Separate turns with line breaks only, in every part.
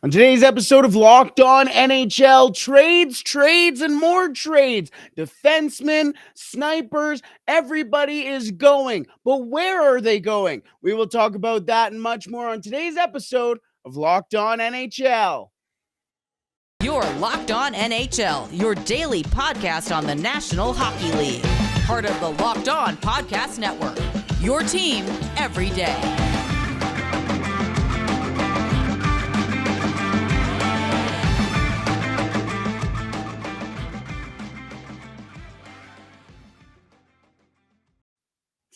On today's episode of Locked On NHL, trades, and more trades. Defensemen, snipers, everybody is going. But where are they going? We will talk about that and much more on today's episode of Locked On NHL.
You're Locked On NHL, your daily podcast on the National Hockey League. Part of the Locked On Podcast Network, your team every day.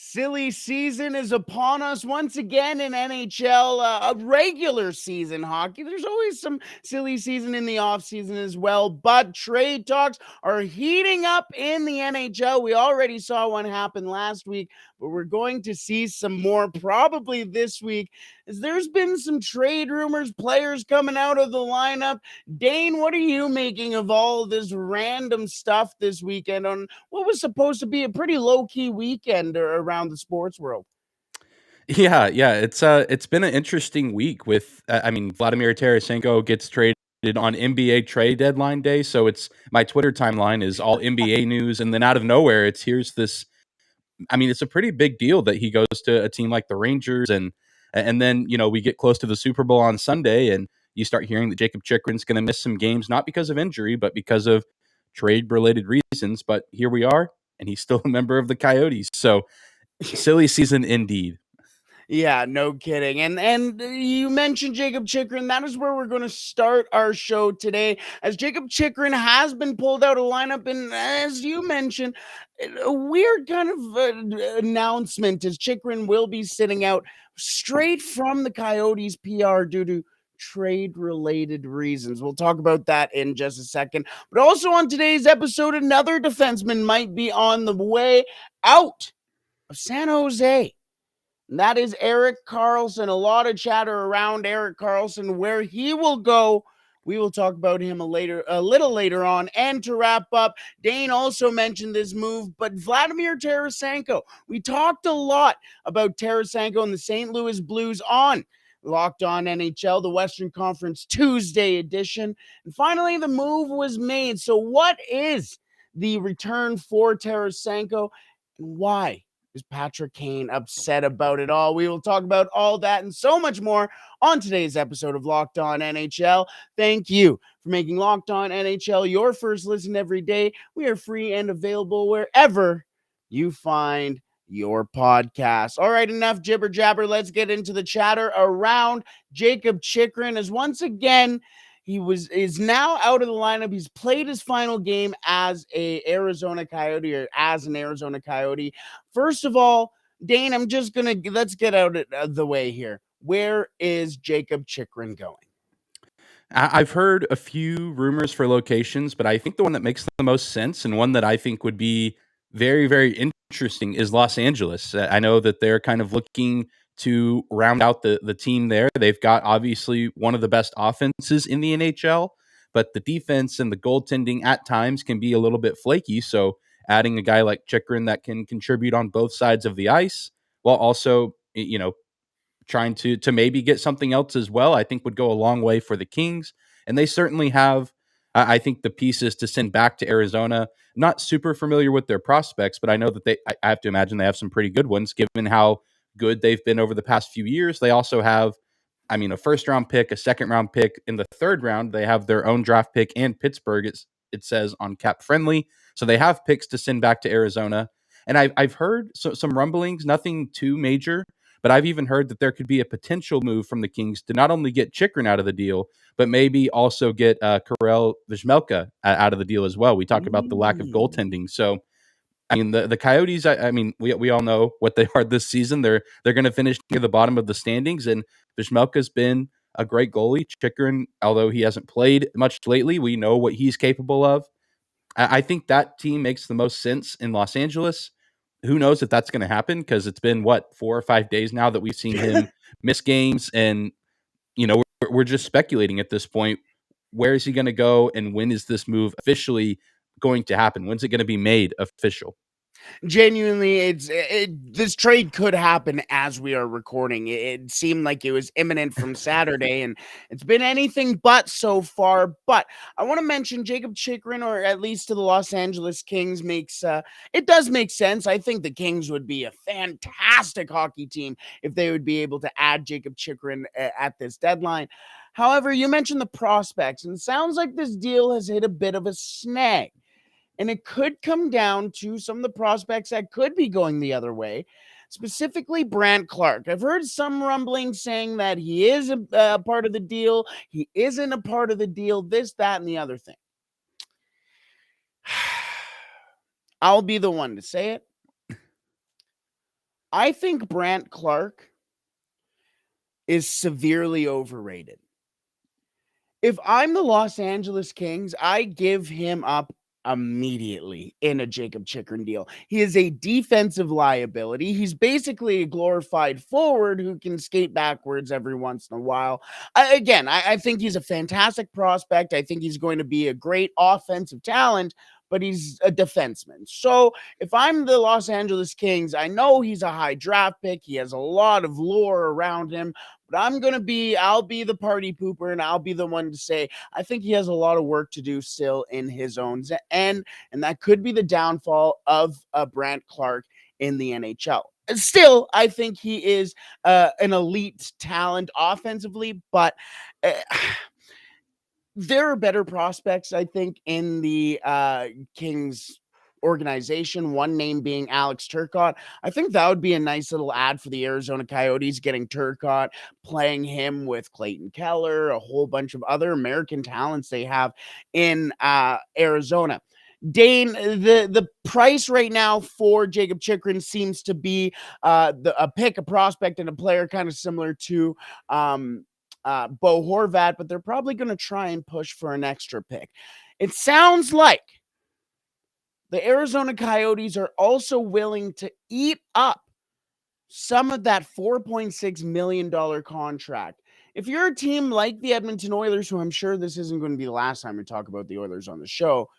Silly season is upon us once again in NHL, a regular season hockey. There's always some silly season in the offseason as well, but trade talks are heating up in the NHL. We already saw one happen last week, but we're going to see some more probably this week, as there's been some trade rumors, players coming out of the lineup. Dane, what are you making of all this random stuff this weekend on what was supposed to be a pretty low-key weekend around the sports world?
Yeah, it's been an interesting week with Vladimir Tarasenko gets traded on NBA trade deadline day, so it's my Twitter timeline is all NBA news, and then out of nowhere here's this. It's a pretty big deal that he goes to a team like the Rangers, and then we get close to the Super Bowl on Sunday, and you start hearing that Jakob Chychrun's going to miss some games, not because of injury, but because of trade related reasons. But here we are, and he's still a member of the Coyotes. So silly season indeed.
Yeah, no kidding. And you mentioned Jakob Chychrun. That is where we're going to start our show today, as Jakob Chychrun has been pulled out of lineup. And as you mentioned, a weird kind of announcement, as Chychrun will be sitting out straight from the Coyotes PR due to trade-related reasons. We'll talk about that in just a second. But also on today's episode, another defenseman might be on the way out of San Jose. And that is Erik Karlsson. A lot of chatter around Erik Karlsson, where he will go. We will talk about him a little later on. And to wrap up, Dane also mentioned this move, but Vladimir Tarasenko. We talked a lot about Tarasenko and the St. Louis Blues on Locked On NHL, the Western Conference Tuesday edition. And finally, the move was made. So what is the return for Tarasenko, and why is Patrick Kane upset about it all? We will talk about all that and so much more on today's episode of Locked On NHL. Thank you for making Locked On NHL your first listen every day. We are free and available wherever you find your podcast. All right, enough jibber jabber. Let's get into the chatter around Jakob Chychrun, as once again he is now out of the lineup. He's played his final game as an Arizona Coyote. First of all, Dane, let's get out of the way here. Where is Jakob Chychrun going?
I've heard a few rumors for locations, but I think the one that makes the most sense and one that I think would be very, very interesting is Los Angeles. I know that they're kind of looking to round out the team there. They've got obviously one of the best offenses in the NHL, but the defense and the goaltending at times can be a little bit flaky. So adding a guy like Chychrun that can contribute on both sides of the ice while also, trying to maybe get something else as well, I think would go a long way for the Kings. And they certainly have, I think, the pieces to send back to Arizona. I'm not super familiar with their prospects, but I know that I have to imagine they have some pretty good ones given how good they've been over the past few years. They also have, a first round pick, a second round pick. In the third round, they have their own draft pick, and Pittsburgh, it says on Cap Friendly. So they have picks to send back to Arizona. And I've heard some rumblings, nothing too major, but I've even heard that there could be a potential move from the Kings to not only get Chychrun out of the deal, but maybe also get Karel Vizmelka out of the deal as well. We talked about the lack of goaltending. So, the Coyotes, we all know what they are this season. They're going to finish near the bottom of the standings, and Vizmelka's been a great goalie. Chychrun, although he hasn't played much lately, we know what he's capable of. I think that team makes the most sense in Los Angeles. Who knows if that's going to happen, because it's been 4 or 5 days now that we've seen him miss games, and we're just speculating at this point. Where is he going to go, and when is this move officially going to happen? When's it going to be made official?
Genuinely, this trade could happen as we are recording. It seemed like it was imminent from Saturday, and it's been anything but so far. But I want to mention Jakob Chychrun, or at least to the Los Angeles Kings, makes it does make sense. I think the Kings would be a fantastic hockey team if they would be able to add Jakob Chychrun at this deadline. However, you mentioned the prospects, and it sounds like this deal has hit a bit of a snag. And it could come down to some of the prospects that could be going the other way, specifically Brandt Clarke. I've heard some rumblings saying that he is a part of the deal. He isn't a part of the deal, this, that, and the other thing. I'll be the one to say it. I think Brandt Clarke is severely overrated. If I'm the Los Angeles Kings, I give him up immediately in a Jakob Chychrun deal. He is a defensive liability. He's basically a glorified forward who can skate backwards every once in a while. I think he's a fantastic prospect. I think he's going to be a great offensive talent, but he's a defenseman. So if I'm the Los Angeles Kings, I know he's a high draft pick. He has a lot of lore around him, but I'll be the party pooper, and I'll be the one to say, I think he has a lot of work to do still in his own end, and that could be the downfall of Brandt Clarke in the NHL. Still, I think he is an elite talent offensively, but there are better prospects, I think, in the Kings organization, one name being Alex Turcotte. I think that would be a nice little ad for the Arizona Coyotes, getting Turcotte, playing him with Clayton Keller, a whole bunch of other American talents they have in Arizona. Dane, the price right now for Jakob Chychrun seems to be a pick, a prospect, and a player kind of similar to Bo Horvat, but they're probably going to try and push for an extra pick. It sounds like the Arizona Coyotes are also willing to eat up some of that $4.6 million contract. If you're a team like the Edmonton Oilers, who I'm sure this isn't going to be the last time we talk about the Oilers on the show,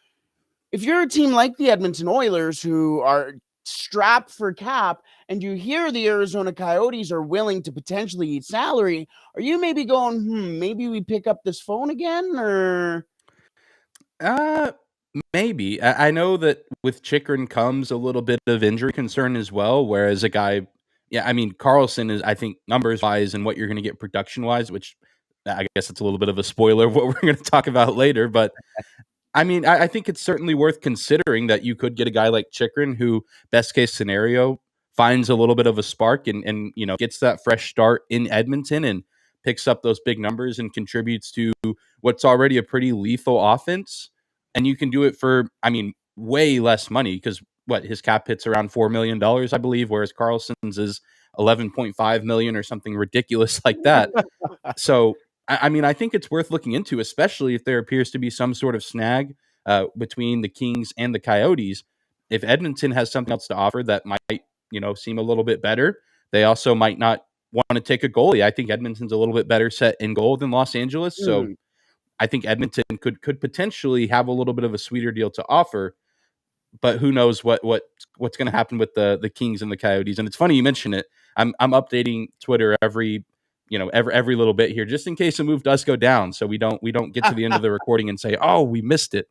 if you're a team like the Edmonton Oilers who are strapped for cap and you hear the Arizona Coyotes are willing to potentially eat salary, are you maybe going, maybe we pick up this phone again? Or
Uh, Maybe. I know that with Chychrun comes a little bit of injury concern as well, whereas a guy, yeah, I mean, Karlsson is, I think, numbers wise and what you're going to get production wise, which I guess it's a little bit of a spoiler of what we're going to talk about later. But I mean, I think it's certainly worth considering that you could get a guy like Chychrun who, best case scenario, finds a little bit of a spark and gets that fresh start in Edmonton and picks up those big numbers and contributes to what's already a pretty lethal offense. And you can do it for, I mean, way less money because what his cap hits around $4 million, I believe, whereas Carlson's is 11.5 million or something ridiculous like that. So I mean, I think it's worth looking into, especially if there appears to be some sort of snag between the Kings and the Coyotes. If Edmonton has something else to offer that might, seem a little bit better, they also might not want to take a goalie. I think Edmonton's a little bit better set in goal than Los Angeles, so I think Edmonton could potentially have a little bit of a sweeter deal to offer. But who knows what's going to happen with the Kings and the Coyotes? And it's funny you mention it. I'm updating Twitter every little bit here, just in case a move does go down, so we don't get to the end of the recording and say, oh, we missed it.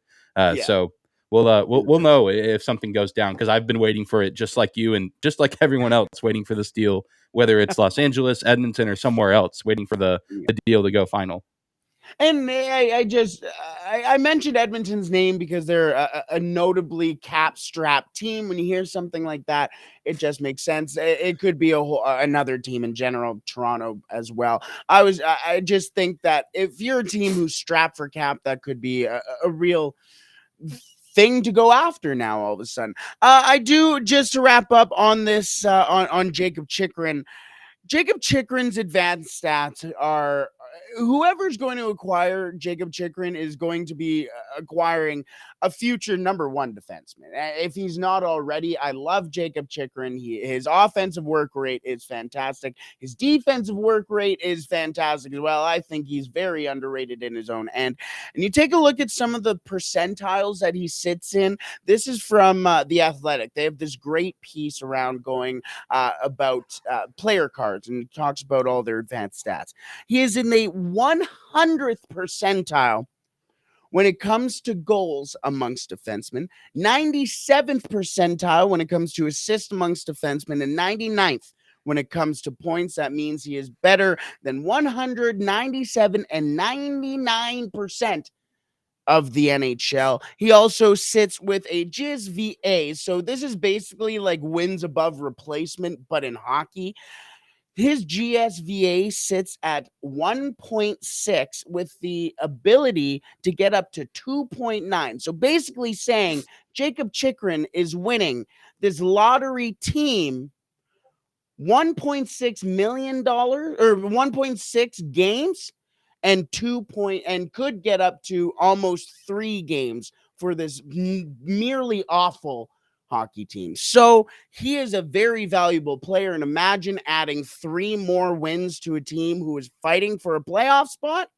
So we'll know if something goes down, because I've been waiting for it, just like you and just like everyone else waiting for this deal, whether it's Los Angeles, Edmonton, or somewhere else, waiting for the deal to go final.
And I mentioned Edmonton's name because they're a notably cap-strapped team. When you hear something like that, it just makes sense. It could be another team in general, Toronto as well. I just think that if you're a team who's strapped for cap, that could be a real thing to go after now all of a sudden. I do, just to wrap up on this, on Jakob Chychrun. Jakob Chychrun's advanced stats are whoever's going to acquire Jakob Chychrun is going to be acquiring a future number one defenseman. If he's not already, I love Jakob Chychrun. His offensive work rate is fantastic. His defensive work rate is fantastic as well. I think he's very underrated in his own end. And you take a look at some of the percentiles that he sits in. This is from The Athletic. They have this great piece around going about player cards, and it talks about all their advanced stats. He is in the 100th percentile when it comes to goals amongst defensemen, 97th percentile when it comes to assists amongst defensemen, and 99th when it comes to points. That means he is better than 197 and 99% of the NHL. He also sits with a GSVA. So this is basically like wins above replacement, but in hockey. His GSVA sits at 1.6 with the ability to get up to 2.9. So basically saying Jakob Chychrun is winning this lottery team $1.6 million or 1.6 games and and could get up to almost 3 games for this merely awful hockey team. So he is a very valuable player, and imagine adding 3 more wins to a team who is fighting for a playoff spot.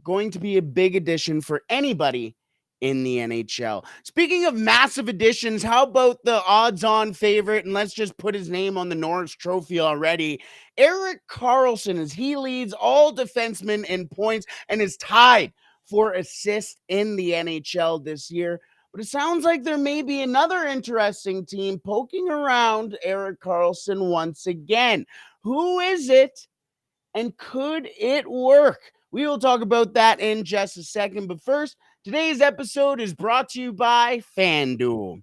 Going to be a big addition for anybody in the NHL. Speaking of massive additions, how about the odds-on favorite, and let's just put his name on the Norris Trophy already, Erik Karlsson, as he leads all defensemen in points and is tied for assists in the NHL this year. But it sounds like there may be another interesting team poking around Erik Karlsson once again. Who is it, and could it work? We will talk about that in just a second. But first, today's episode is brought to you by FanDuel.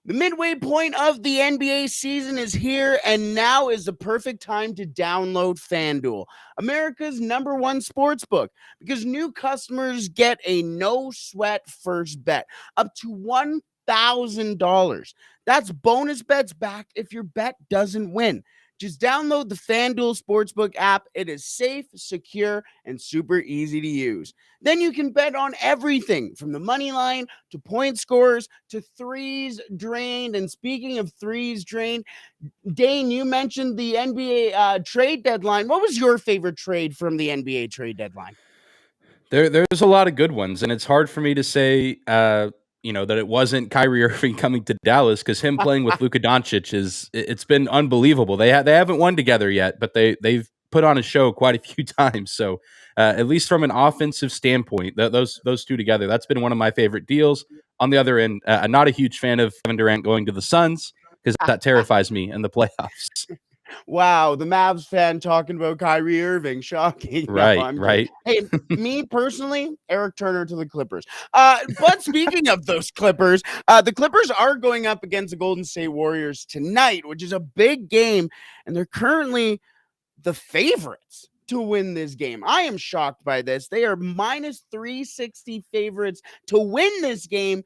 The midway point of the NBA season is here, and now is the perfect time to download FanDuel, America's #1 sportsbook, because new customers get a no-sweat first bet up to $1,000. That's bonus bets back if your bet doesn't win. Just download the FanDuel Sportsbook app. It is safe, secure, and super easy to use. Then you can bet on everything from the money line to point scores to threes drained. And speaking of threes drained, Dane, you mentioned the NBA trade deadline. What was your favorite trade from the NBA trade deadline?
There's a lot of good ones, and it's hard for me to say, that it wasn't Kyrie Irving coming to Dallas, because him playing with Luka Doncic it's been unbelievable. They haven't won together yet, but they've put on a show quite a few times. So at least from an offensive standpoint, those two together, that's been one of my favorite deals. On the other end, I'm not a huge fan of Kevin Durant going to the Suns, because that terrifies me in the playoffs.
Wow, the Mavs fan talking about Kyrie Irving. Shocking.
Right, right.
Hey, me personally, Eric Turner to the Clippers. But speaking of those Clippers, the Clippers are going up against the Golden State Warriors tonight, which is a big game, and they're currently the favorites to win this game. I am shocked by this. They are minus 360 favorites to win this game,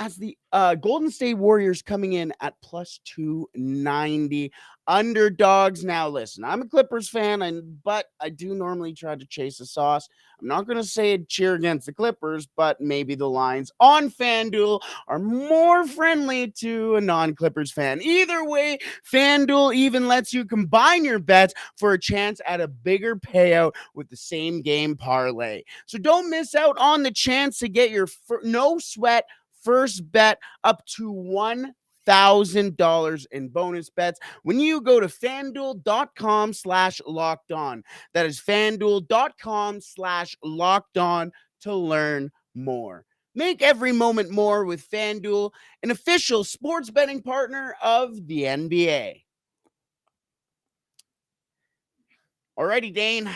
as the Golden State Warriors coming in at plus 290 underdogs. Now, listen, I'm a Clippers fan, but I do normally try to chase the sauce. I'm not going to say cheer against the Clippers, but maybe the lines on FanDuel are more friendly to a non-Clippers fan. Either way, FanDuel even lets you combine your bets for a chance at a bigger payout with the same game parlay. So don't miss out on the chance to get your no sweat first bet up to $1,000 in bonus bets when you go to FanDuel.com/lockedon. That is FanDuel.com/lockedon to learn more. Make every moment more with FanDuel, an official sports betting partner of the NBA. Alrighty, Dane.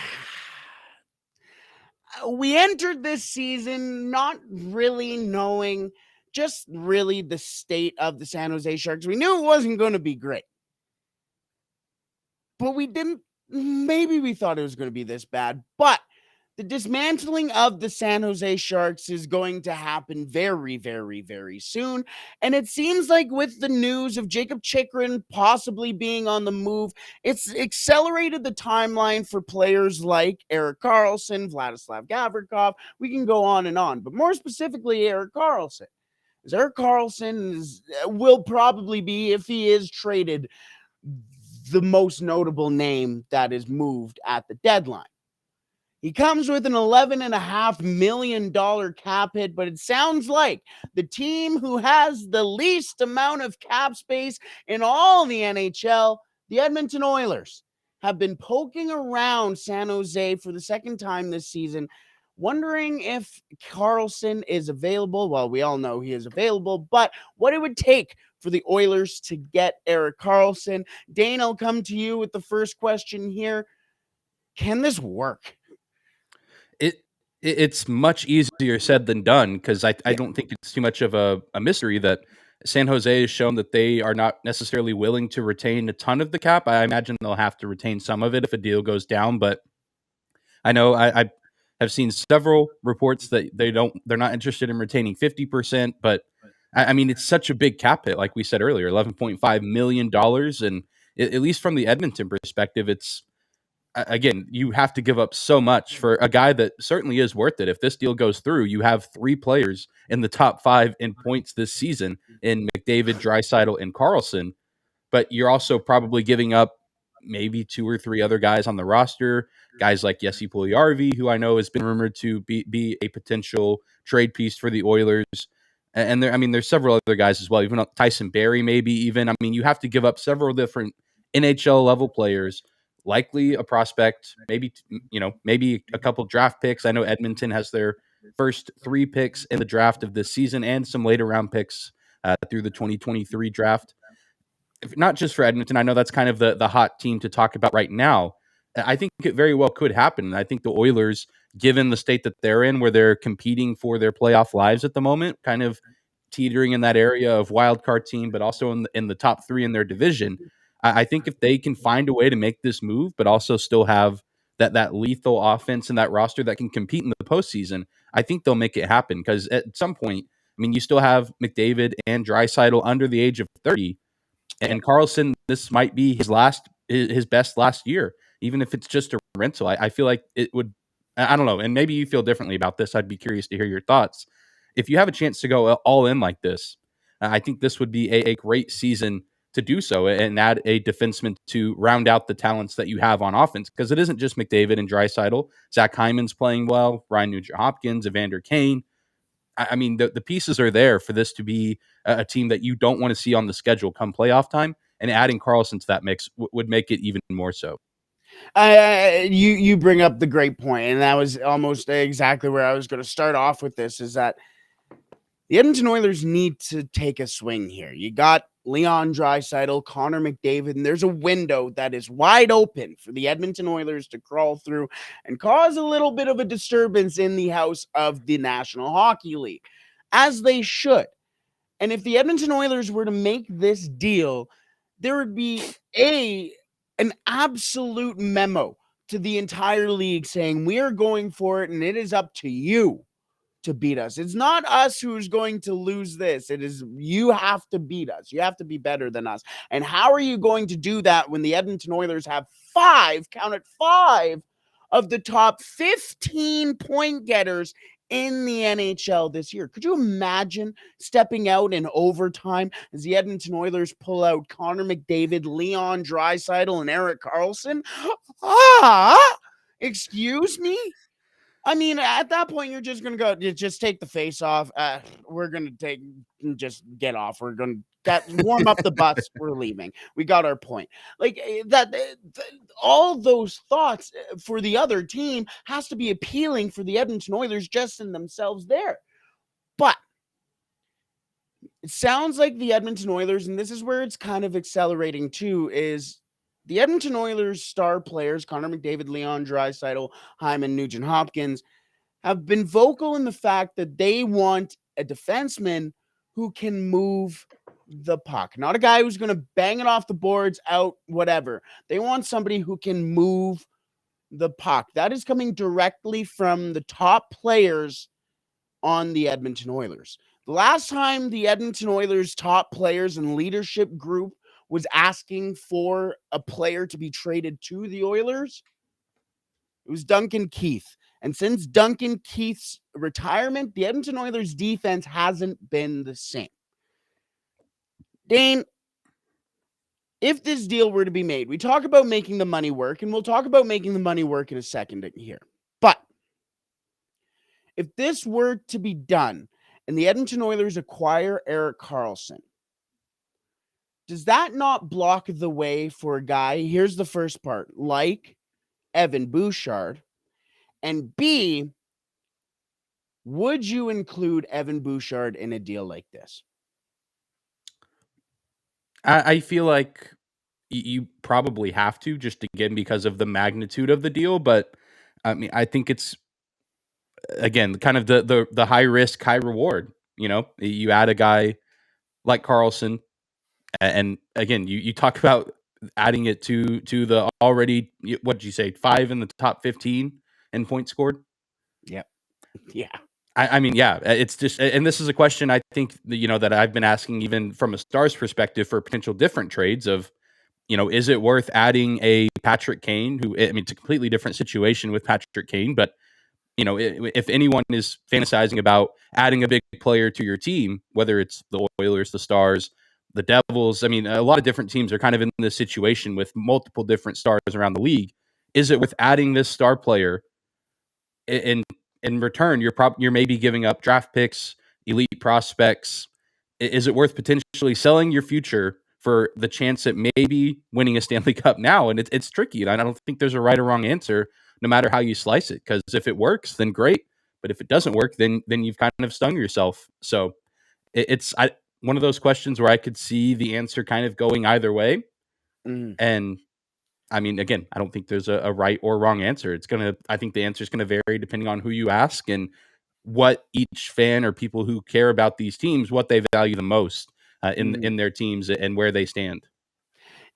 We entered this season not really knowing just really the state of the San Jose Sharks. We knew it wasn't going to be great, but maybe we thought it was going to be this bad. But The dismantling of the San Jose Sharks is going to happen very, very, very soon. And it seems like with the news of Jakob Chychrun possibly being on the move, it's accelerated the timeline for players like Erik Karlsson, Vladislav Gavrikov. We can go on. But more specifically, Erik Karlsson. Erik Karlsson will probably be, if he is traded, the most notable name that is moved at the deadline. He comes with an $11.5 million cap hit, but it sounds like the team who has the least amount of cap space in all the NHL, the Edmonton Oilers, have been poking around San Jose for the second time this season, wondering if Karlsson is available. Well, we all know he is available, but what it would take for the Oilers to get Erik Karlsson. Dane, I'll come to you with the first question here. Can this work?
It's much easier said than done because I don't think it's too much of a mystery that San Jose has shown that they are not necessarily willing to retain a ton of the cap. I imagine they'll have to retain some of it if a deal goes down, but I know I have seen several reports that they're not interested in retaining 50%, but I mean it's such a big cap hit, like we said earlier, $11.5 million, and at least from the Edmonton perspective, it's again, you have to give up so much for a guy that certainly is worth it. If this deal goes through, you have three players in the top five in points this season in McDavid, Draisaitl, and Karlsson, but you're also probably giving up maybe two or three other guys on the roster, guys like Jesse Puljujarvi, who I know has been rumored to be a potential trade piece for the Oilers. And there, I mean, there's several other guys as well, even Tyson Barrie, maybe even. I mean, you have to give up several different NHL level players, likely a prospect, maybe, maybe a couple draft picks. I know Edmonton has their first 3 picks in the draft of this season and some later round picks through the 2023 draft. Not just for Edmonton. I know that's kind of the hot team to talk about right now. I think it very well could happen. I think the Oilers, given the state that they're in, where they're competing for their playoff lives at the moment, kind of teetering in that area of wild card team, but also in the top 3 in their division. I think if they can find a way to make this move, but also still have that lethal offense and that roster that can compete in the postseason, I think they'll make it happen. Because at some point, I mean, you still have McDavid and Draisaitl under the age of 30. And Karlsson, this might be his best last year, even if it's just a rental. I feel like it would. I don't know, and maybe you feel differently about this. I'd be curious to hear your thoughts. If you have a chance to go all in like this, I think this would be a great season to do so and add a defenseman to round out the talents that you have on offense. Because it isn't just McDavid and Draisaitl. Zach Hyman's playing well. Ryan Nugent-Hopkins, Evander Kane. I mean, the pieces are there for this to be a team that you don't want to see on the schedule come playoff time, and adding Karlsson to that mix would make it even more so.
You bring up the great point, and that was almost exactly where I was going to start off with this, is that the Edmonton Oilers need to take a swing here. You got Leon Draisaitl, Connor McDavid, and there's a window that is wide open for the Edmonton Oilers to crawl through and cause a little bit of a disturbance in the house of the National Hockey League, as they should. And if the Edmonton Oilers were to make this deal, there would be an absolute memo to the entire league saying, we are going for it, and it is up to you to beat us. It's not us who's going to lose this. It is, you have to beat us. You have to be better than us. And how are you going to do that when the Edmonton Oilers have 5 of the top 15 point getters in the NHL this year? Could you imagine stepping out in overtime as the Edmonton Oilers pull out Connor McDavid, Leon Draisaitl, and Erik Karlsson? Excuse me? I mean, at that point, you're just going to go, just take the face off. We're going to just get off. We're going to warm up the bus. We're leaving. We got our point. Like that, all those thoughts for the other team has to be appealing for the Edmonton Oilers just in themselves there. But it sounds like the Edmonton Oilers, and this is where it's kind of accelerating too, is the Edmonton Oilers star players, Connor McDavid, Leon Draisaitl, Hyman, Nugent-Hopkins, have been vocal in the fact that they want a defenseman who can move the puck. Not a guy who's going to bang it off the boards, out, whatever. They want somebody who can move the puck. That is coming directly from the top players on the Edmonton Oilers. The last time the Edmonton Oilers top players and leadership group was asking for a player to be traded to the Oilers, it was Duncan Keith. And since Duncan Keith's retirement, the Edmonton Oilers defense hasn't been the same. Dane, if this deal were to be made, we talk about making the money work, and we'll talk about making the money work in a second here. But if this were to be done and the Edmonton Oilers acquire Erik Karlsson, does that not block the way for a guy? Here's the first part, like Evan Bouchard. And B, would you include Evan Bouchard in a deal like this?
I feel like you probably have to, just again because of the magnitude of the deal. But I mean, I think it's again kind of the high risk, high reward. You know, you add a guy like Karlsson, and again, you talk about adding it to the already, what did you say, 5 in the top 15 in points scored.
Yep. Yeah.
I mean, yeah, it's just, and this is a question I think that I've been asking even from a Stars perspective for potential different trades of, is it worth adding a Patrick Kane, who, I mean, it's a completely different situation with Patrick Kane, but if anyone is fantasizing about adding a big player to your team, whether it's the Oilers, the Stars, the Devils, I mean, a lot of different teams are kind of in this situation with multiple different stars around the league. Is it worth adding this star player in return? You're maybe giving up draft picks, elite prospects. Is it worth potentially selling your future for the chance at maybe winning a Stanley Cup now? And it's tricky. And I don't think there's a right or wrong answer, no matter how you slice it. Because if it works, then great. But if it doesn't work, then you've kind of stung yourself. So it's one of those questions where I could see the answer kind of going either way.
Mm.
And I mean, again, I don't think there's a right or wrong answer. I think the answer is going to vary depending on who you ask and what each fan or people who care about these teams, what they value the most in their teams and where they stand.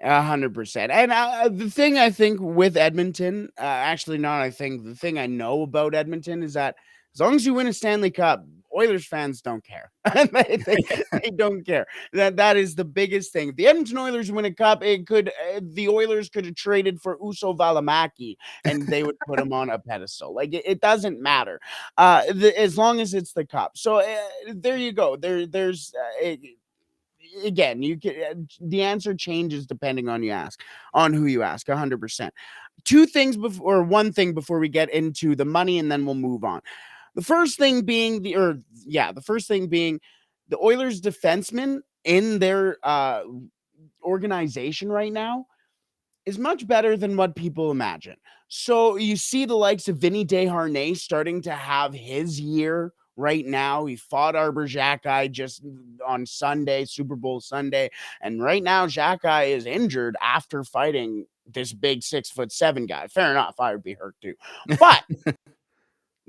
100%. And the thing I think with Edmonton, the thing I know about Edmonton is that as long as you win a Stanley Cup, Oilers fans don't care. they don't care. That is the biggest thing. If the Edmonton Oilers win a cup, the Oilers could have traded for Uso Valimaki and they would put him on a pedestal. Like it doesn't matter as long as it's the cup. So there you go. There's again, you can, the answer changes depending on who you ask. 100%. One thing before we get into the money, and then we'll move on. The first thing being the Oilers defenseman in their organization right now is much better than what people imagine. So you see the likes of Vinny Desharnais starting to have his year right now. He fought Arbor Xhekaj just on Sunday, Super Bowl Sunday. And right now, Xhekaj is injured after fighting this big 6'7" guy. Fair enough. I would be hurt too. But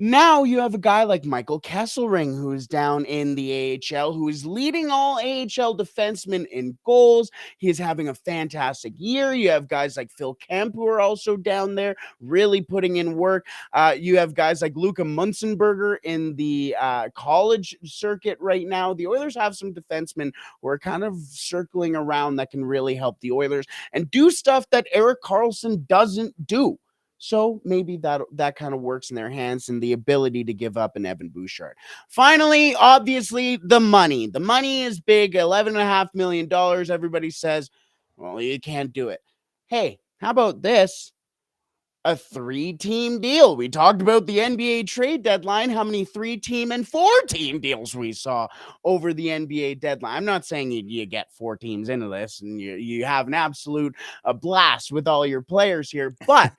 now you have a guy like Michael Kesselring, who is down in the AHL, who is leading all AHL defensemen in goals. He is having a fantastic year. You have guys like Phil Kemp, who are also down there, really putting in work. You have guys like Luka Munzenberger in the college circuit right now. The Oilers have some defensemen who are kind of circling around that can really help the Oilers and do stuff that Erik Karlsson doesn't do. So maybe that kind of works in their hands, and the ability to give up an Evan Bouchard. Finally, obviously, the money. The money is big, $11.5 million. Everybody says, well, you can't do it. Hey, how about this? A 3-team deal. We talked about the NBA trade deadline, how many 3-team and 4-team deals we saw over the NBA deadline. I'm not saying you get 4 teams into this and you have an absolute blast with all your players here, but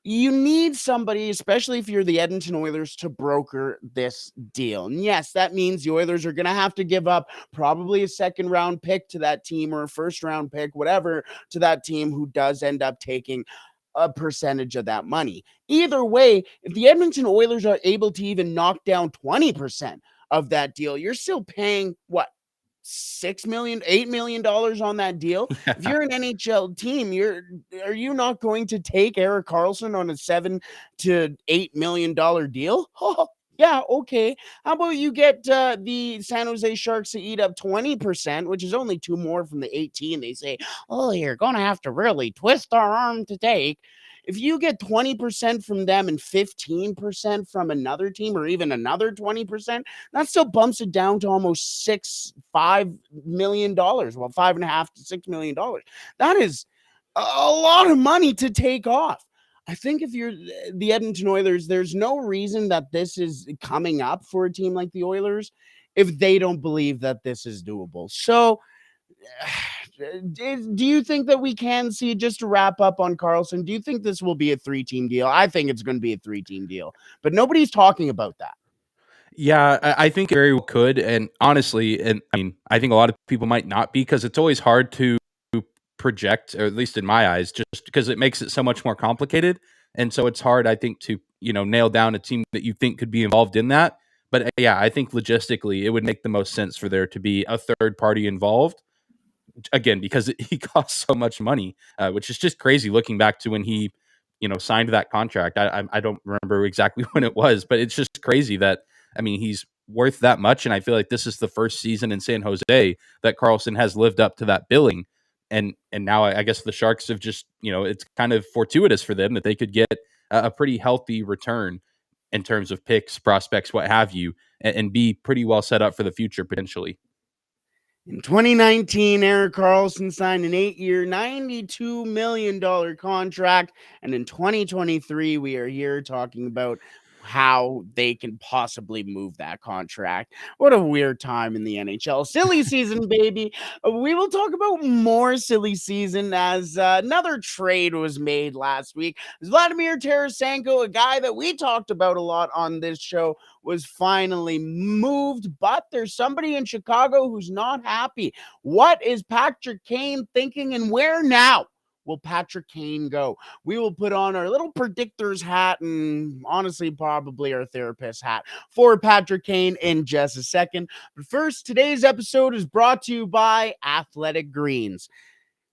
you need somebody, especially if you're the Edmonton Oilers, to broker this deal. And yes, that means the Oilers are going to have to give up probably a second-round pick to that team or a first-round pick, whatever, to that team who does end up taking a percentage of that money. Either way, if the Edmonton Oilers are able to even knock down 20% of that deal, you're still paying, what, $6 million, $8 million on that deal. If
Yeah.
you're an NHL team, are you not going to take Erik Karlsson on a $7 to $8 million deal? Yeah, okay. How about you get the San Jose Sharks to eat up 20%, which is only two more from the 18. They say, oh, you're going to have to really twist our arm to take. If you get 20% from them and 15% from another team, or even another 20%, that still bumps it down to almost $5 million. Well, $5.5 to $6 million. That is a lot of money to take off. I think if you're the Edmonton Oilers, there's no reason that this is coming up for a team like the Oilers if they don't believe that this is doable. So, do you think that we can see, just to wrap up on Karlsson, do you think this will be a 3-team deal? I think it's going to be a 3-team deal, but nobody's talking about that.
Yeah, I think it very well could. And honestly, and I mean, I think a lot of people might not be, because it's always hard to project, or at least in my eyes, just because it makes it so much more complicated. And so it's hard, I think, to, nail down a team that you think could be involved in that. But yeah, I think logistically it would make the most sense for there to be a third party involved, again, because he costs so much money, which is just crazy looking back to when he, signed that contract. I don't remember exactly when it was, but it's just crazy that, I mean, he's worth that much. And I feel like this is the first season in San Jose that Karlsson has lived up to that billing. And now I guess the Sharks have just, it's kind of fortuitous for them that they could get a pretty healthy return in terms of picks, prospects, what have you, and be pretty well set up for the future potentially.
In 2019, Erik Karlsson signed an 8-year, $92 million contract. And in 2023, we are here talking about how they can possibly move that contract. What a weird time in the NHL. Silly season, baby. We will talk about more silly season as another trade was made last week. Vladimir Tarasenko, a guy that we talked about a lot on this show, was finally moved, but there's somebody in Chicago who's not happy. What is Patrick Kane thinking, and where now will Patrick Kane go? We will put on our little predictor's hat and honestly probably our therapist hat for Patrick Kane in just a second. But first, today's episode is brought to you by Athletic Greens.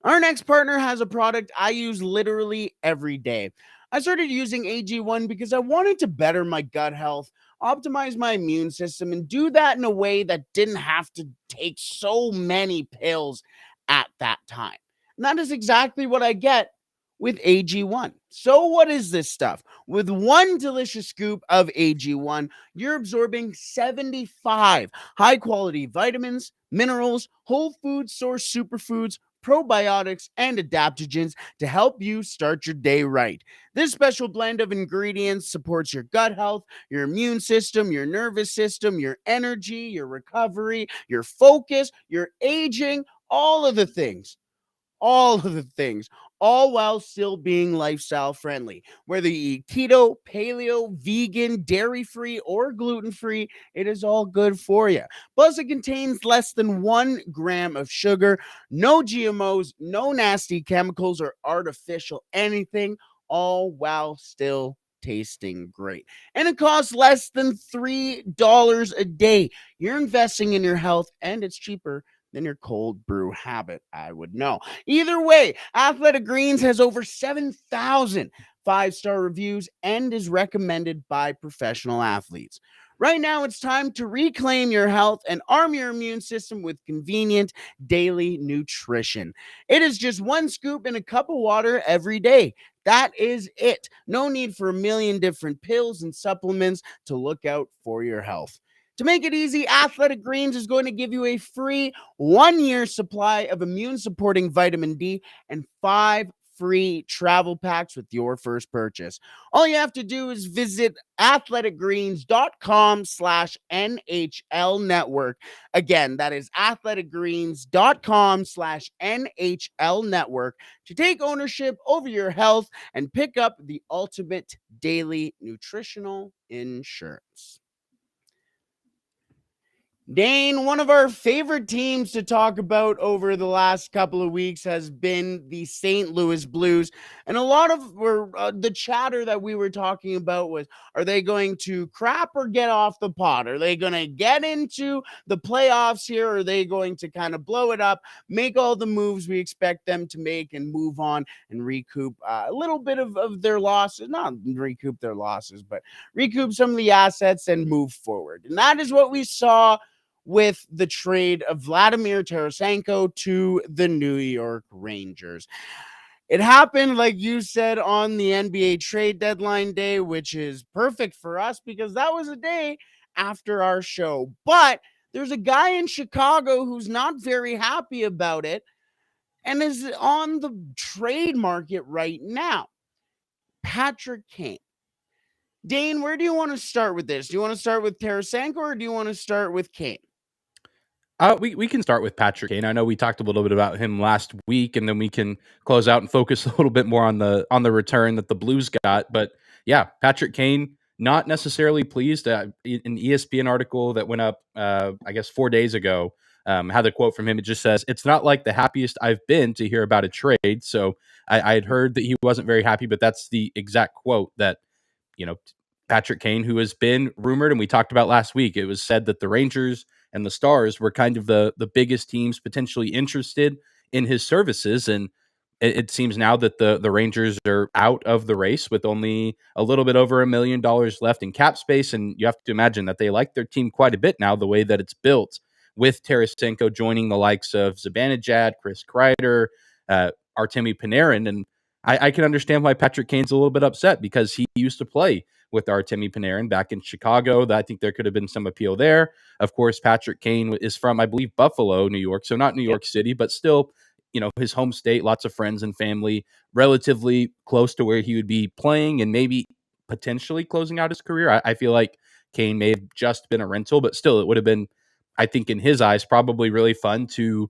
Our next partner has a product I use literally every day. I started using AG1 because I wanted to better my gut health, optimize my immune system, and do that in a way that didn't have to take so many pills at that time. And that is exactly what I get with AG1. So what is this stuff? With one delicious scoop of AG1, you're absorbing 75 high-quality vitamins, minerals, whole food source superfoods, probiotics, and adaptogens to help you start your day right. This special blend of ingredients supports your gut health, your immune system, your nervous system, your energy, your recovery, your focus, your aging, all of the things. All of the things, all while still being lifestyle friendly. Whether you eat keto, paleo, vegan, dairy free, or gluten free, it is all good for you. Plus, it contains less than 1 gram of sugar, no GMOs, no nasty chemicals or artificial anything, all while still tasting great. And it costs less than $3 a day. You're investing in your health, and it's cheaper than your cold brew habit, I would know. Either way, Athletic Greens has over 7,000 5-star reviews and is recommended by professional athletes. Right now, it's time to reclaim your health and arm your immune system with convenient daily nutrition. It is just one scoop in a cup of water every day. That is it. No need for a million different pills and supplements to look out for your health. To make it easy, Athletic Greens is going to give you a free 1-year supply of immune supporting vitamin D and 5 free travel packs with your first purchase. All you have to do is visit athleticgreens.com/NHL network. Again, that is athleticgreens.com/NHL network to take ownership over your health and pick up the ultimate daily nutritional insurance. Dane, one of our favorite teams to talk about over the last couple of weeks has been the St. Louis Blues. And a lot of the chatter that we were talking about was, are they going to crap or get off the pot? Are they going to get into the playoffs here? Or are they going to kind of blow it up, make all the moves we expect them to make, and move on and recoup a little bit of their losses? Not recoup their losses, but recoup some of the assets and move forward. And that is what we saw with the trade of Vladimir Tarasenko to the New York Rangers. It happened, like you said, on the NBA trade deadline day, which is perfect for us because that was a day after our show. But there's a guy in Chicago who's not very happy about it and is on the trade market right now. Patrick Kane. Dane, where do you want to start with this? Do you want to start with Tarasenko or do you want to start with Kane?
We can start with Patrick Kane. I know we talked a little bit about him last week, and then we can close out and focus a little bit more on the return that the Blues got. But yeah, Patrick Kane not necessarily pleased. An ESPN article that went up, I guess 4 days ago, had a quote from him. It just says, "It's not like the happiest I've been to hear about a trade." So I had heard that he wasn't very happy, but that's the exact quote that you know Patrick Kane, who has been rumored, and we talked about last week. It was said that the Rangers and the Stars were kind of the biggest teams potentially interested in his services. And it seems now that the Rangers are out of the race with only a little bit over $1 million left in cap space. And you have to imagine that they like their team quite a bit now, the way that it's built, with Tarasenko joining the likes of Zibanejad, Chris Kreider, Artemi Panarin. And I can understand why Patrick Kane's a little bit upset because he used to play with Artemi Panarin back in Chicago. I think there could have been some appeal there. Of course, Patrick Kane is from, I believe, Buffalo, New York. So not New York City, but still, his home state, lots of friends and family, relatively close to where he would be playing and maybe potentially closing out his career. I feel like Kane may have just been a rental, but still it would have been, I think in his eyes, probably really fun to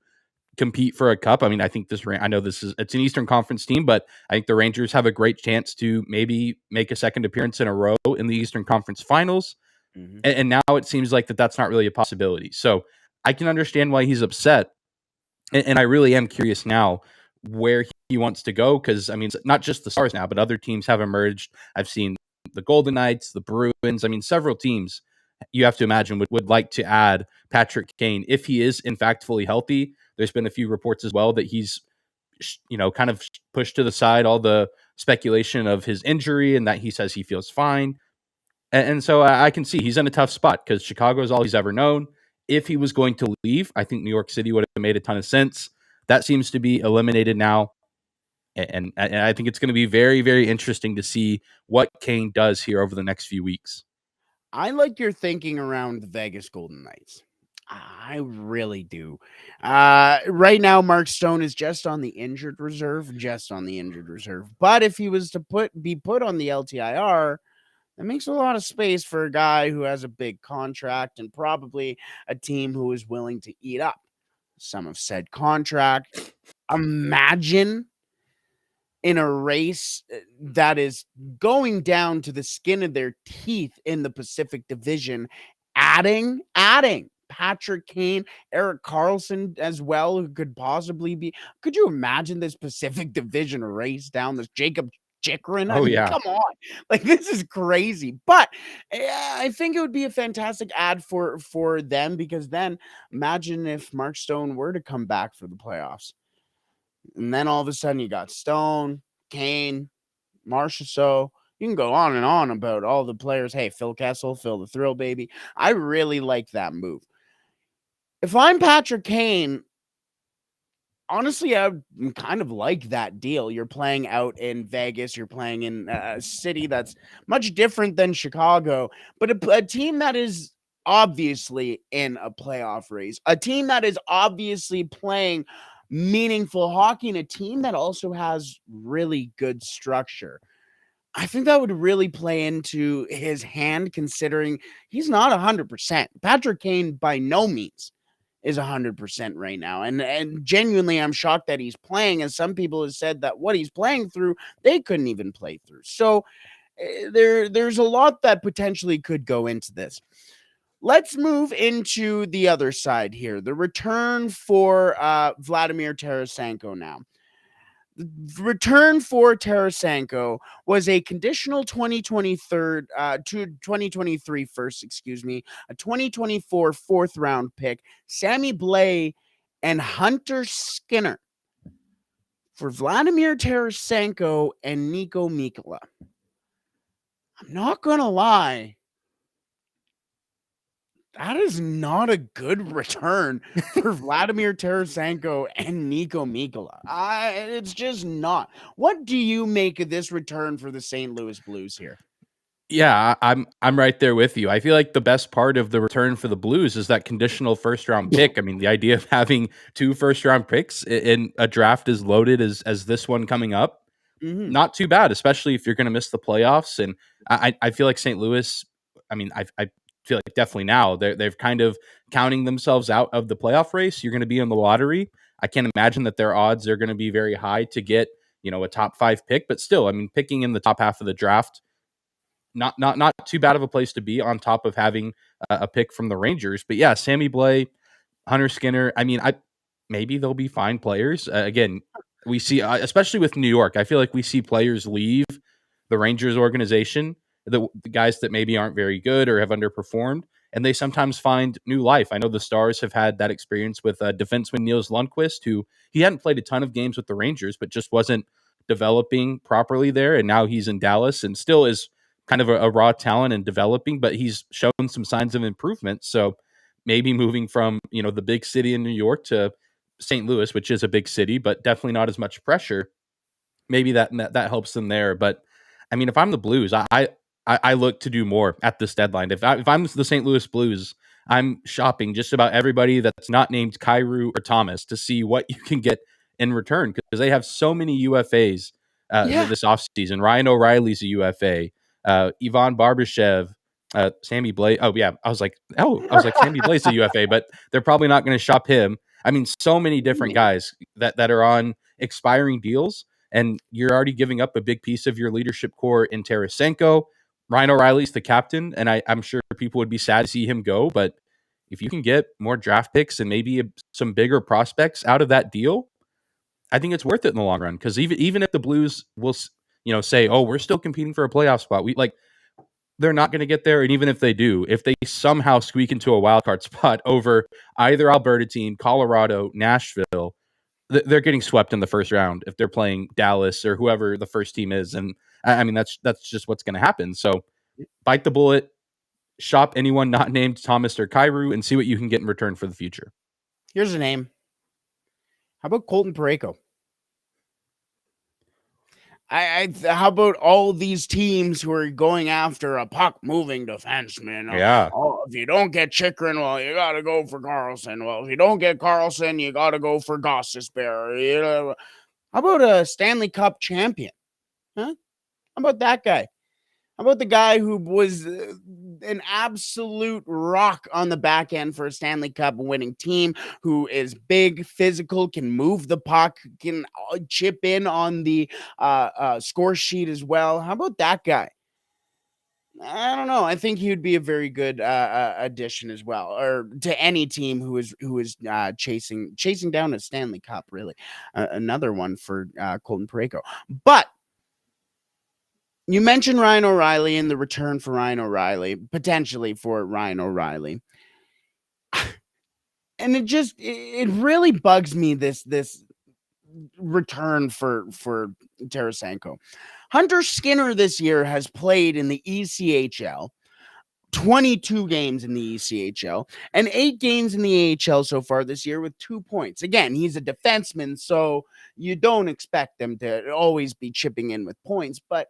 compete for a cup. I mean, I think I know it's an Eastern Conference team, but I think the Rangers have a great chance to maybe make a second appearance in a row in the Eastern Conference Finals.
Mm-hmm.
And now it seems like that's not really a possibility. So I can understand why he's upset. And I really am curious now where he wants to go. Cause I mean, it's not just the Stars now, but other teams have emerged. I've seen the Golden Knights, the Bruins. I mean, several teams you have to imagine would like to add Patrick Kane if he is in fact fully healthy. There's been a few reports as well that he's, kind of pushed to the side all the speculation of his injury and that he says he feels fine. And so I can see he's in a tough spot because Chicago is all he's ever known. If he was going to leave, I think New York City would have made a ton of sense. That seems to be eliminated now. And I think it's going to be very, very interesting to see what Kane does here over the next few weeks.
I like your thinking around the Vegas Golden Knights. I really do. Right now, Mark Stone is just on the injured reserve, But if he was to be put on the LTIR, that makes a lot of space for a guy who has a big contract and probably a team who is willing to eat up some of said contract. Imagine in a race that is going down to the skin of their teeth in the Pacific Division, adding Patrick Kane, Erik Karlsson as well, who could possibly be. Could you imagine this Pacific Division race down this Jakob Chychrun?
Oh, yeah.
Come on. Like, this is crazy. But I think it would be a fantastic ad for them because then imagine if Mark Stone were to come back for the playoffs. And then all of a sudden you got Stone, Kane, Marchessault. You can go on and on about all the players. Hey, Phil Kessel, Phil the Thrill Baby. I really like that move. If I'm Patrick Kane, honestly, I would kind of like that deal. You're playing out in Vegas. You're playing in a city that's much different than Chicago, but a team that is obviously in a playoff race, a team that is obviously playing meaningful hockey, and a team that also has really good structure. I think that would really play into his hand, considering he's not 100%. Patrick Kane by no means is 100% right now. And genuinely, I'm shocked that he's playing, as some people have said that what he's playing through, they couldn't even play through. So there's a lot that potentially could go into this. let's move into the other side here. The return for Vladimir Tarasenko now. The return for Tarasenko was a conditional 2023 first, excuse me, a 2024 fourth round pick, Sammy Blais and Hunter Skinner for Vladimir Tarasenko and Nico Mikkola. I'm not going to lie. That is not a good return for Vladimir Tarasenko and Nico Mikkola. It's just not. What do you make of this return for the St. Louis Blues here?
Yeah, I'm right there with you. I feel like the best part of the return for the Blues is that conditional first round pick. I mean, the idea of having 2 first round picks in a draft as loaded as this one coming up, not too bad, especially if you're going to miss the playoffs. And I feel like St. Louis. I mean, I feel like definitely now they've kind of counting themselves out of the playoff race. You're going to be in the lottery. I can't imagine that their odds are going to be very high to get a top 5 pick, but still, I mean, picking in the top half of the draft, not too bad of a place to be on top of having a pick from the Rangers. But yeah, Sammy Blais, Hunter Skinner. I mean, maybe they'll be fine players. Again, we see, especially with New York, I feel like we see players leave the Rangers organization, the guys that maybe aren't very good or have underperformed, and they sometimes find new life. I know the Stars have had that experience with defenseman Niels Lundqvist, who he hadn't played a ton of games with the Rangers, but just wasn't developing properly there. And now he's in Dallas and still is kind of a raw talent and developing, but he's shown some signs of improvement. So maybe moving from, the big city in New York to St. Louis, which is a big city, but definitely not as much pressure. Maybe that helps them there. But I mean, if I'm the Blues, I look to do more at this deadline. If I'm the St. Louis Blues, I'm shopping just about everybody that's not named Kyrou or Thomas to see what you can get in return, because they have so many UFAs this offseason. Ryan O'Reilly's a UFA. Ivan Barbashev, Sammy Blais. Oh yeah, I was like Sammy Blais a UFA, but they're probably not going to shop him. I mean, so many different guys that are on expiring deals, and you're already giving up a big piece of your leadership core in Tarasenko. Ryan O'Reilly's the captain, and I'm sure people would be sad to see him go. But if you can get more draft picks and maybe some bigger prospects out of that deal, I think it's worth it in the long run. Because even if the Blues will, say, "Oh, we're still competing for a playoff spot," they're not going to get there. And even if they do, if they somehow squeak into a wild card spot over either Alberta team, Colorado, Nashville, they're getting swept in the first round if they're playing Dallas or whoever the first team is. And I mean, that's just what's going to happen. So bite the bullet, shop anyone not named Thomas or Kyrou, and see what you can get in return for the future.
Here's a name. How about Colton Parayko? How about all these teams who are going after a puck-moving defenseman?
Yeah.
Oh, if you don't get Chychrun, well, you got to go for Karlsson. Well, if you don't get Karlsson, you got to go for Gostisbehere. How about a Stanley Cup champion? Huh? How about that guy? How about the guy who was an absolute rock on the back end for a Stanley Cup winning team, who is big, physical, can move the puck, can chip in on the score sheet as well? How about that guy? I don't know. I think he would be a very good addition as well, or to any team who is chasing down a Stanley Cup. Really, another one for Colton Parayko, but. You mentioned Ryan O'Reilly and the return for Ryan O'Reilly, potentially for Ryan O'Reilly. And it really bugs me, this return for Tarasenko. Hunter Skinner this year has played in the ECHL, 22 games in the ECHL, and 8 games in the AHL so far this year with 2 points. Again, he's a defenseman, so you don't expect them to always be chipping in with points, but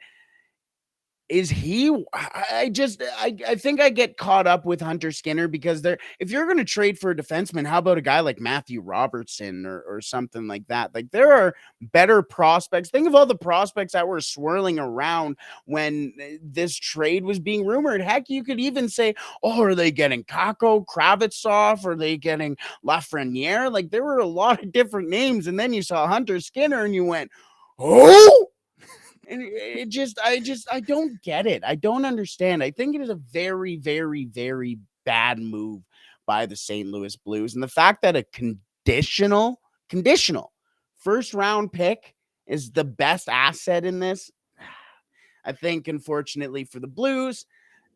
is he? I think I get caught up with Hunter Skinner because if you're going to trade for a defenseman, how about a guy like Matthew Robertson or something like that? Like, there are better prospects. Think of all the prospects that were swirling around when this trade was being rumored. Heck, you could even say, oh, are they getting Kakko, Kravitsov? Are they getting Lafreniere? Like, there were a lot of different names, and then you saw Hunter Skinner and you went, oh. And I don't get it. I don't understand. I think it is a very, very, very bad move by the St. Louis Blues. And the fact that a conditional first round pick is the best asset in this, I think, unfortunately for the Blues,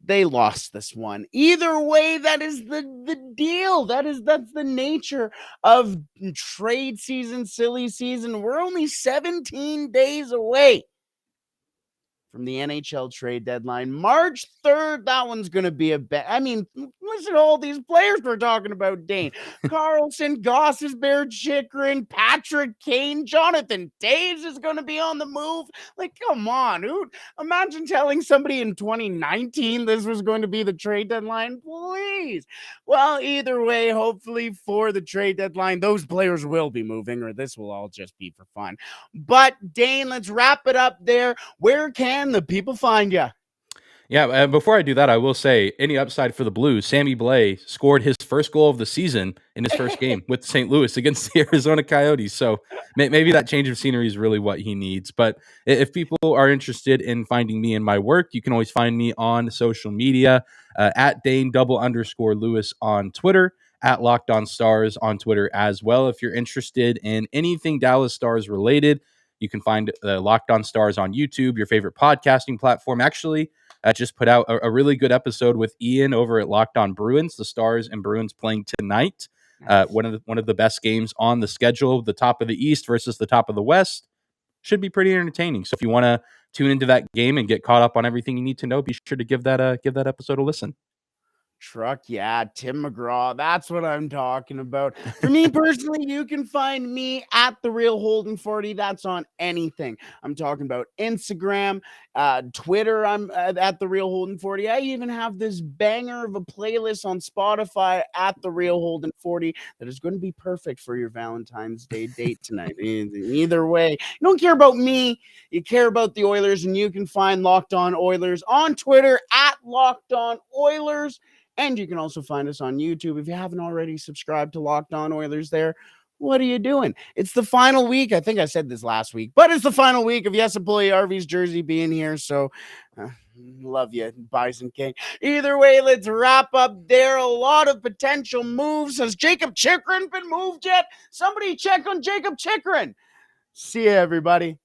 they lost this one. Either way, that is the deal. That's the nature of trade season, silly season. We're only 17 days away from the NHL trade deadline. March 3rd, that one's going to be a bet. I mean, listen to all these players we're talking about, Dane. Karlsson, Gostisbehere, Chychrun, Patrick Kane, Jonathan Toews is going to be on the move. Like, come on. Imagine telling somebody in 2019 this was going to be the trade deadline. Please. Well, either way, hopefully for the trade deadline, those players will be moving, or this will all just be for fun. But, Dane, let's wrap it up there. Where can the people find you?
Yeah, before I do that, I will say any upside for the Blues. Sammy Blais scored his first goal of the season in his first game with St. Louis against the Arizona Coyotes. So maybe that change of scenery is really what he needs. But if people are interested in finding me and my work, you can always find me on social media at Dane_Lewis on Twitter, at Locked On Stars on Twitter as well. If you're interested in anything Dallas Stars related, you can find Locked On Stars on YouTube, your favorite podcasting platform. Actually, just put out a really good episode with Ian over at Locked On Bruins. The Stars and Bruins playing tonight. One of the best games on the schedule. The top of the East versus the top of the West should be pretty entertaining. So if you want to tune into that game and get caught up on everything you need to know, be sure to give that episode a listen.
Truck, yeah, Tim McGraw. That's what I'm talking about. For me personally, you can find me at The Real Holden 40. That's on anything. I'm talking about Instagram, Twitter. I'm at The Real Holden 40. I even have this banger of a playlist on Spotify at The Real Holden 40 that is going to be perfect for your Valentine's Day date tonight. Either way, you don't care about me. You care about the Oilers, and you can find Locked On Oilers on Twitter at Locked On Oilers. And you can also find us on YouTube. If you haven't already subscribed to Locked On Oilers there, what are you doing? It's the final week. I think I said this last week, but it's the final week of Yesa Pugliarvi's jersey being here. So love you, Bison King. Either way, let's wrap up there. A lot of potential moves. Has Jakob Chychrun been moved yet? Somebody check on Jakob Chychrun. See you, everybody.